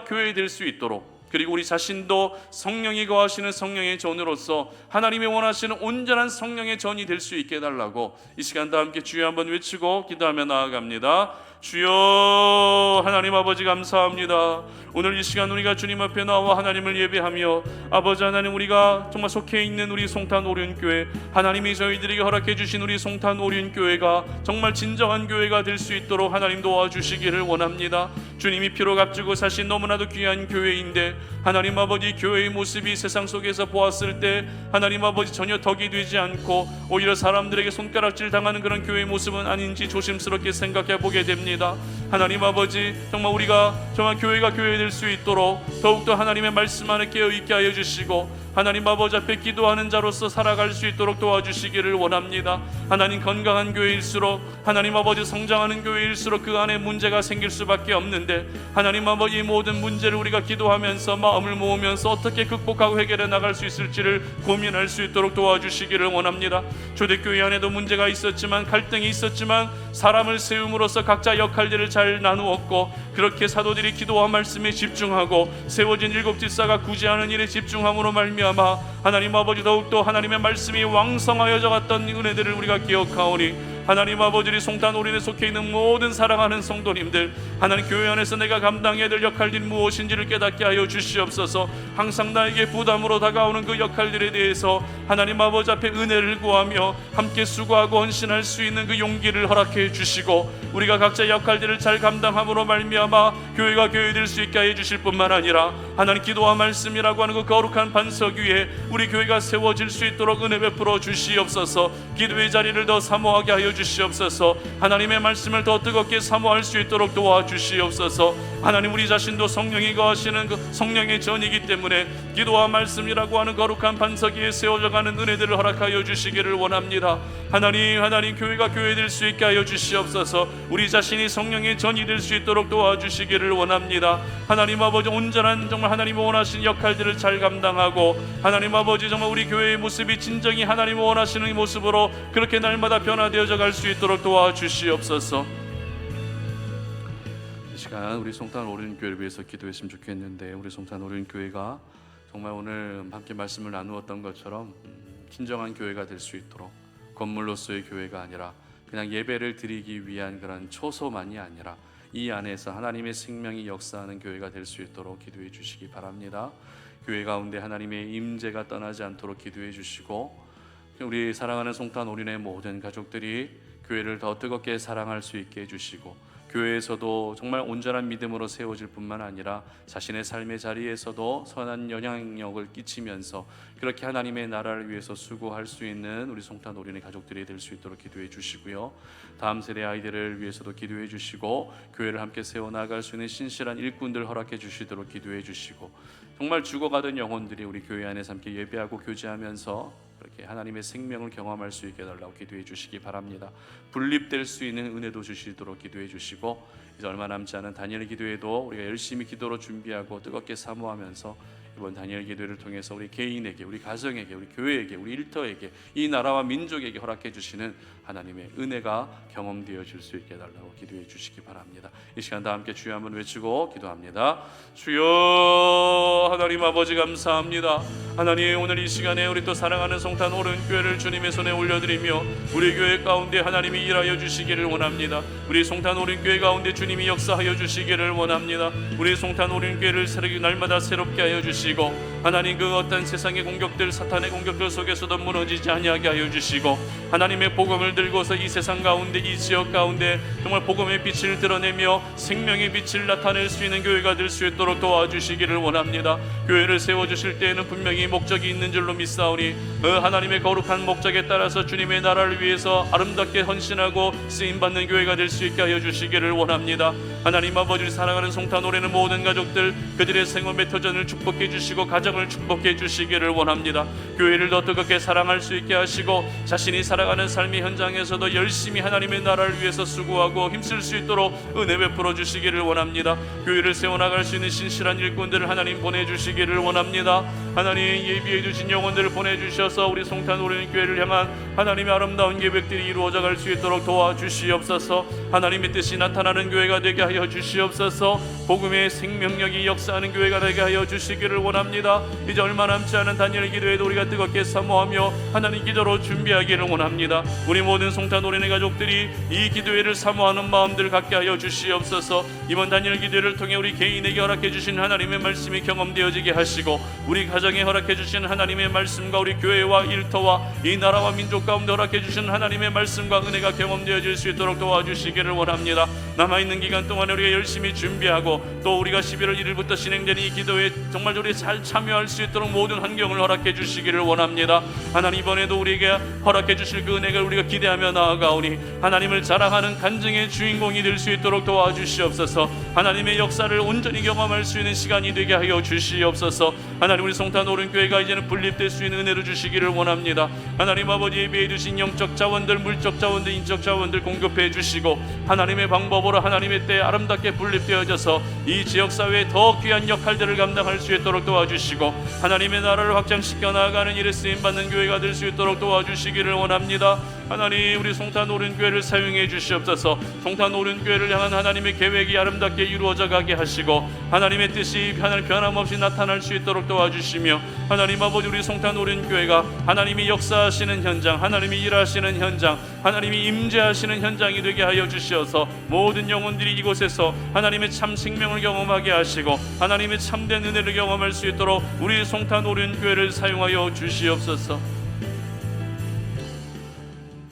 교회될 수 있도록, 그리고 우리 자신도 성령이 거하시는 성령의 전으로서 하나님이 원하시는 온전한 성령의 전이 될 수 있게 해달라고 이 시간 다 함께 주여 한번 외치고 기도하며 나아갑니다. 주여, 하나님 아버지 감사합니다. 오늘 이 시간 우리가 주님 앞에 나와 하나님을 예배하며, 아버지 하나님, 우리가 정말 속해 있는 우리 송탄오륜교회, 하나님이 저희들에게 허락해 주신 우리 송탄오륜교회가 정말 진정한 교회가 될 수 있도록 하나님 도와주시기를 원합니다. 주님이 피로 값지고 사신 너무나도 귀한 교회인데, 하나님 아버지, 교회의 모습이 세상 속에서 보았을 때 하나님 아버지 전혀 덕이 되지 않고 오히려 사람들에게 손가락질 당하는 그런 교회의 모습은 아닌지 조심스럽게 생각해 보게 됩니다. 하나님 아버지, 정말 우리가 정말 교회가 교회될 수 있도록 더욱더 하나님의 말씀 안에 깨어있게 하여 주시고, 하나님 아버지 앞에 기도하는 자로서 살아갈 수 있도록 도와주시기를 원합니다. 하나님, 건강한 교회일수록, 하나님 아버지 성장하는 교회일수록 그 안에 문제가 생길 수밖에 없는데, 하나님 아버지 모든 문제를 우리가 기도하면서 마음을 모으면서 어떻게 극복하고 해결해 나갈 수 있을지를 고민할 수 있도록 도와주시기를 원합니다. 초대교회 안에도 문제가 있었지만, 갈등이 있었지만 사람을 세움으로써 각자 역할들을 잘 나누었고, 그렇게 사도들이 기도와 말씀에 집중하고 세워진 일곱 집사가 구제하는 일에 집중함으로 말미암아 하나님 아버지 더욱더 하나님의 말씀이 왕성하여져 갔던 은혜들을 우리가 기억하오니, 하나님 아버지, 송탄오륜에 속해 있는 모든 사랑하는 성도님들, 하나님 교회 안에서 내가 감당해야 될 역할들이 무엇인지를 깨닫게 하여 주시옵소서. 항상 나에게 부담으로 다가오는 그 역할들에 대해서 하나님 아버지 앞에 은혜를 구하며 함께 수고하고 헌신할 수 있는 그 용기를 허락해 주시고, 우리가 각자 역할들을 잘 감당함으로 말미암아 교회가 교회될 수 있게 해 주실 뿐만 아니라, 하나님 기도와 말씀이라고 하는 그 거룩한 반석 위에 우리 교회가 세워질 수 있도록 은혜 베풀어 주시옵소서. 기도의 자리를 더 사모하게 하여 주시옵소서. 하나님의 말씀을 더 뜨겁게 사모할 수 있도록 도와주시옵소서. 하나님, 우리 자신도 성령이 거하시는 그 성령의 전이기 때문에 기도와 말씀이라고 하는 거룩한 반석 위에 세워져가는 은혜들을 허락하여 주시기를 원합니다. 하나님, 교회가 교회될 수 있게 하여 주시옵소서. 우리 자신이 성령의 전이 될 수 있도록 도와주시기를 원합니다. 하나님 아버지, 온전한 정말 하나님이 원하시는 역할들을 잘 감당하고, 하나님 아버지, 정말 우리 교회의 모습이 진정히 하나님이 원하시는 모습으로 그렇게 날마다 변화되어져 갈 수 있도록 도와주시옵소서. 이 시간 우리 송탄오륜교회를 위해서 기도했으면 좋겠는데, 우리 송탄오륜교회가 정말 오늘 함께 말씀을 나누었던 것처럼 진정한 교회가 될 수 있도록, 건물로서의 교회가 아니라 그냥 예배를 드리기 위한 그런 초소만이 아니라 이 안에서 하나님의 생명이 역사하는 교회가 될 수 있도록 기도해 주시기 바랍니다. 교회 가운데 하나님의 임재가 떠나지 않도록 기도해 주시고, 우리 사랑하는 송탄오륜의 모든 가족들이 교회를 더 뜨겁게 사랑할 수 있게 해주시고, 교회에서도 정말 온전한 믿음으로 세워질 뿐만 아니라 자신의 삶의 자리에서도 선한 영향력을 끼치면서 그렇게 하나님의 나라를 위해서 수고할 수 있는 우리 송탄오륜의 가족들이 될 수 있도록 기도해 주시고요. 다음 세대 아이들을 위해서도 기도해 주시고, 교회를 함께 세워나갈 수 있는 신실한 일꾼들 허락해 주시도록 기도해 주시고, 정말 죽어가던 영혼들이 우리 교회 안에서 함께 예배하고 교제하면서 그렇게 하나님의 생명을 경험할 수 있게 해달라고 기도해 주시기 바랍니다. 분립될 수 있는 은혜도 주시도록 기도해 주시고, 이제 얼마 남지 않은 다니엘 기도회도 우리가 열심히 기도로 준비하고 뜨겁게 사모하면서 이번 다니엘 기도회를 통해서 우리 개인에게, 우리 가정에게, 우리 교회에게, 우리 일터에게, 이 나라와 민족에게 허락해 주시는 하나님의 은혜가 경험되어질 수 있게 해달라고 기도해 주시기 바랍니다. 이 시간 다 함께 주여 한번 외치고 기도합니다. 주여, 하나님 아버지 감사합니다. 하나님, 오늘 이 시간에 우리 또 사랑하는 송탄오륜교회를 주님의 손에 올려드리며 우리 교회 가운데 하나님이 일하여 주시기를 원합니다. 우리 송탄오륜교회 가운데 주님이 역사하여 주시기를 원합니다. 우리 송탄오륜교회를 날마다 새롭게 하여 주시고, 하나님 그 어떤 세상의 공격들, 사탄의 공격들 속에서도 무너지지 아니하게 하여 주시고, 하나님의 복음을 들고서 이 세상 가운데, 이 지역 가운데 정말 복음의 빛을 드러내며 생명의 빛을 나타낼 수 있는 교회가 될 수 있도록 도와주시기를 원합니다. 교회를 세워주실 때에는 분명히 목적이 있는 줄로 믿사오니 하나님의 거룩한 목적에 따라서 주님의 나라를 위해서 아름답게 헌신하고 쓰임받는 교회가 될 수 있게 하여 주시기를 원합니다. 하나님 아버지, 사랑하는 송탄 오래는 모든 가족들, 그들의 생업의 터전을 축복해 주시고 가정을 축복해 주시기를 원합니다. 교회를 더 뜨겁게 사랑할 수 있게 하시고 자신이 살아가는 삶의 현장에서도 열심히 하나님의 나라를 위해서 수고하고 힘쓸 수 있도록 은혜 베풀어 주시기를 원합니다. 교회를 세워나갈 수 있는 신실한 일꾼들을 하나님 보내주시기를 원합니다. 하나님 예비해 주신 영혼들을 보내주셔서 우리 송탄 오래는 교회를 향한 하나님의 아름다운 계획들이 이루어져 갈 수 있도록 도와주시옵소서. 하나님의 뜻이 나타나는 교회가 되게 하여 주시옵소서. 복음의 생명력이 역사하는 교회가 되게 하여 주시기를 원합니다. 이제 얼마 남지 않은 다니엘 기도에도 우리가 뜨겁게 사모하며 하나님 기도로 준비하기를 원합니다. 우리 모든 송탄 오래는 가족들이 이 기도회를 사모하는 마음들 갖게 하여 주시옵소서. 이번 다니엘 기도회를 통해 우리 개인에게 허락해 주신 하나님의 말씀이 경험되어지게 하시고, 우리 가정에 허락해 주신 하나님의 말씀과 우리 교회와 일터와 이 나라와 민족 가운데 허락해 주신 하나님의 말씀과 은혜가 경험되어질 수 있도록 도와주시기를 원합니다. 남아있는 기간 동안에 우리가 열심히 준비하고 또 우리가 11월 1일부터 진행되는 이 기도회에 정말 우리 잘 참여할 수 있도록 모든 환경을 허락해 주시기를 원합니다. 하나님 이번에도 우리에게 허락해 주실 그 은혜를 우리가 기대하며 나아가오니 하나님을 자랑하는 간증의 주인공이 될 수 있도록 도와주시옵소서. 하나님의 역사를 온전히 경험할 수 있는 시간이 되게 하여 주시옵소서. 하나님 우리 송탄 오른교회가 이제는 분립될 수 있는 은혜를 주시기를 원합니다. 하나님 아버지 예비해 주신 영적 자원들, 물적 자원들, 인적 자원들 공급해 주시고 하나님의 방법으로 하나님의 때에 아름답게 분립되어져서 이 지역사회에 더 귀한 역할들을 감당할 수 있도록 도와주시고 하나님의 나라를 확장시켜 나아가는 일에 쓰임받는 교회가 될 수 있도록 도와주시기를 원합니다. 하나님 우리 송탄 오른교회를 사용해 주시옵소서. 송탄 오른교회를 향한 하나님의 계획이 아름답게 이루어져 가게 하시고 하나님의 뜻이 변함없이 나타날 수 있도록 도와주시며, 하나님 아버지 우리 송탄 오른교회가 하나님이 역사하시는 현장, 하나님이 일하시는 현장, 하나님이 임재하시는 현장이 되게 하여 주시어서 모든 영혼들이 이곳에서 하나님의 참 생명을 경험하게 하시고 하나님의 참된 은혜를 경험할 수 있도록 우리 송탄 오른교회를 사용하여 주시옵소서.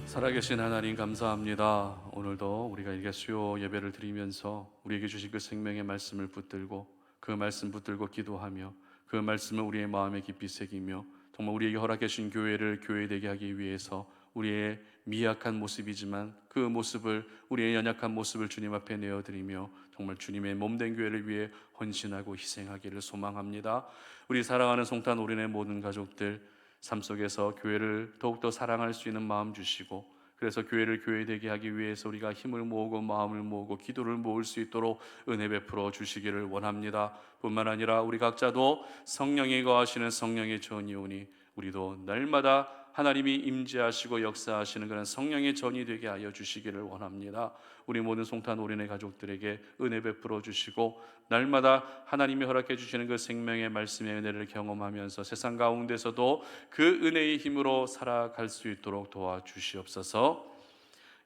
살아계신 하나님 감사합니다. 오늘도 우리가 이렇게 수요 예배를 드리면서 우리에게 주신 그 생명의 말씀을 붙들고 그 말씀 붙들고 기도하며 그 말씀을 우리의 마음에 깊이 새기며 정말 우리에게 허락해 주신 교회를 교회되게 하기 위해서 우리의 미약한 모습이지만 그 모습을, 우리의 연약한 모습을 주님 앞에 내어드리며 정말 주님의 몸된 교회를 위해 헌신하고 희생하기를 소망합니다. 우리 사랑하는 송탄 오륜의 모든 가족들 삶 속에서 교회를 더욱더 사랑할 수 있는 마음 주시고, 그래서 교회를 교회되게 하기 위해서 우리가 힘을 모으고 마음을 모으고 기도를 모을 수 있도록 은혜 베풀어 주시기를 원합니다. 뿐만 아니라 우리 각자도 성령이 거하시는 성령의 전이 오니 우리도 날마다 하나님이 임재하시고 역사하시는 그런 성령의 전이 되게 하여 주시기를 원합니다. 우리 모든 송탄 오륜의 가족들에게 은혜 베풀어 주시고 날마다 하나님이 허락해 주시는 그 생명의 말씀의 은혜를 경험하면서 세상 가운데서도 그 은혜의 힘으로 살아갈 수 있도록 도와주시옵소서.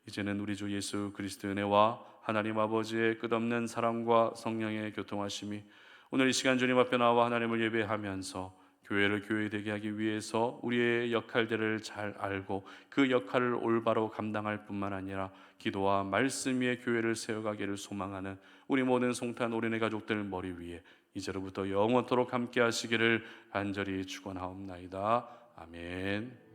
이제는 우리 주 예수 그리스도의 은혜와 하나님 아버지의 끝없는 사랑과 성령의 교통하심이 오늘 이 시간 주님 앞에 나와 하나님을 예배하면서 교회를 교회되게 하기 위해서 우리의 역할들을 잘 알고 그 역할을 올바로 감당할 뿐만 아니라 기도와 말씀 위에 교회를 세워가기를 소망하는 우리 모든 송탄 오륜의 가족들 머리 위에 이제로부터 영원토록 함께 하시기를 간절히 축원하옵나이다. 아멘.